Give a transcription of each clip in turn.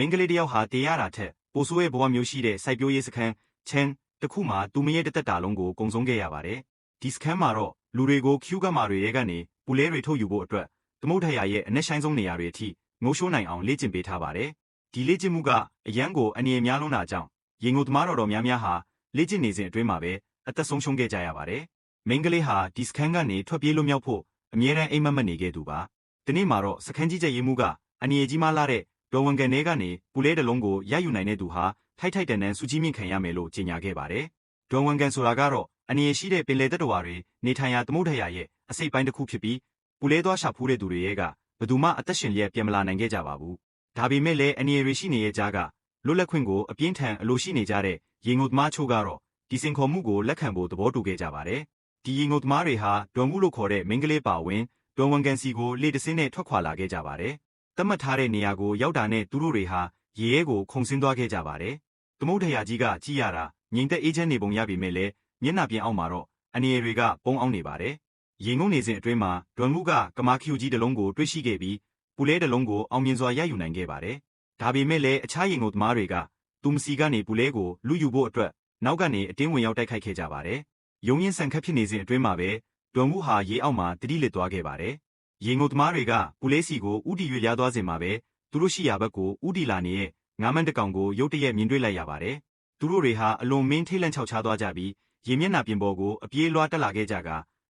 မင်္ဂလေးတယောက်ဟာတေးရတာထက်ပိုဆိုးရဲ့ဘဝမျိုးရှိတဲ့စိုက်ပျိုးရေးစခန်းချမ်းတခုမှာသူမရဲ့တသက်တာလုံးကိုကုံဆုံးခဲ့ရပါတယ်။ဒီစခန်းမှာတော့လူတွေကိုခ ्यू ကမာတွေရဲ့ကနေပူလဲတွေထုတ်ယူဖို့အတွက်သမုဒ္ဒရာရဲ့အနက်ဆိုင်ဆုံးနေရာတွေအထိငိုးရှိုးနိုင်အောင်လေ့ကျင့်ပေးထားပါတယ်။ဒီလေ့ကျင့်မှုကအရန်ကိုအနေအများလုံးတာကြောင့်ရေငုံသမားတော်များများဟာလေ့ကျင့်နေစဉ်အတွင်းမှာပဲအသက်ဆုံးရှုံးခဲ့ကြရပါတယ်။မင်္ဂလေးဟာဒီစခန်းကနေထွက်ပြေးလွတ်မြောက်ဖို့အမြဲတမ်းအိမ်မက်မက်နေခဲ့သူပါ။ဒီနေ့မှာတော့စခန်းကြီးကျယ်ရေးမှုကအနီအကြီးမားလာတဲ့ဒေါ်ဝန်ကန်ထဲကနေပူလဲတလုံးကိုရယူနိုင်တဲ့သူဟာထိုက်ထိုက်တန်တန်စူးကြီးမြင့်ခံရမယ်လို့ကြေညာခဲ့ပါတယ်။ဒေါ်ဝန်ကန်ဆိုတာကတော့အနေရရှိတဲ့ပင်လယ်သက်တော်တွေနေထိုင်ရာသမုဒ္ဒရာရဲ့အစိတ်ပိုင်းတစ်ခုဖြစ်ပြီးပူလဲသွားရှာဖူးတဲ့သူတွေရဲ့ကဘယ်သူမှအသက်ရှင်လျက်ပြန်မလာနိုင်ခဲ့ကြပါဘူး။ဒါပေမဲ့လည်းအနေရရှိနေတဲ့ကြားကလွတ်လပ်ခွင့်ကိုအပြင်းထန်အလိုရှိနေကြတဲ့ရေငုံသမားချို့ကတော့ဒီစင်ခေါ်မှုကိုလက်ခံဖို့သဘောတူခဲ့ကြပါတယ်။ဒီရေငုံသမားတွေဟာဒေါ်မှုလို့ခေါ်တဲ့မင်္ဂလေးပါဝင်ဒေါ်ဝန်ကန်စီကိုလေတစင်းနဲ့ထွက်ခွာလာခဲ့ကြပါတယ်။သတ်မှတ်ထားတဲ့နေရာကိုရောက်တာနဲ့သူတို့တွေဟာရေရဲကိုခုန်ဆင်းသွားခဲ့ကြပါတယ်။သမုဒ္ဒရာကြီးကကြည်ရတာငြိမ်သက်အေးချမ်းနေပုံရပေမဲ့လည်းမျက်နှာပြင်အောက်မှာတော့အနေရတွေကပုံအောင်နေပါတယ်။ရေငုံနေစဉ်အတွင်းမှာဒေါ်မှုကကမာခ ्यू ကြီးတစ်လုံးကိုတွေ့ရှိခဲ့ပြီးပူလဲတစ်လုံးကိုအောင်မြင်စွာရယူနိုင်ခဲ့ပါတယ်။ဒါပေမဲ့လည်းအခြားရေငုံသမားတွေကသူမစီကနေပူလဲကိုလူယူဖို့အတွက်နောက်ကနေအတင်းဝင်ရောက်တိုက်ခိုက်ခဲ့ကြပါတယ်။ရုံရင်ဆန်ခတ်ဖြစ်နေစဉ်အတွင်းမှာပဲဒေါ်မှုဟာရေအောက်မှာတတိလစ်သွားခဲ့ပါတယ်။ရေငုံသမားတွေကပူလဲစီကိုဥတီရွေ့ရသွားစဉ်မှာပဲသူတို့ရှိရာဘက်ကိုဥတီလာနေတဲ့ငါးမန်းတကောင်ကိုရုတ်တရက်မြင်တွေ့လိုက်ရပါတယ်။သူတို့တွေဟာအလွန်မင်းထိတ်လန့်ချောက်ချားသွားကြပြီးရေမျက်နှာပြင်ပေါ်ကိုအပြေးလွှားတက်လာခဲ့ကြက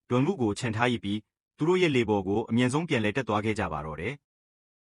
ဒေါ်မှုကိုခြံထားရပြီးသူတို့ရဲ့လေပေါ်ကိုအမြန်ဆုံးပြန်လဲတက်သွားခဲ့ကြပါတော့တယ်။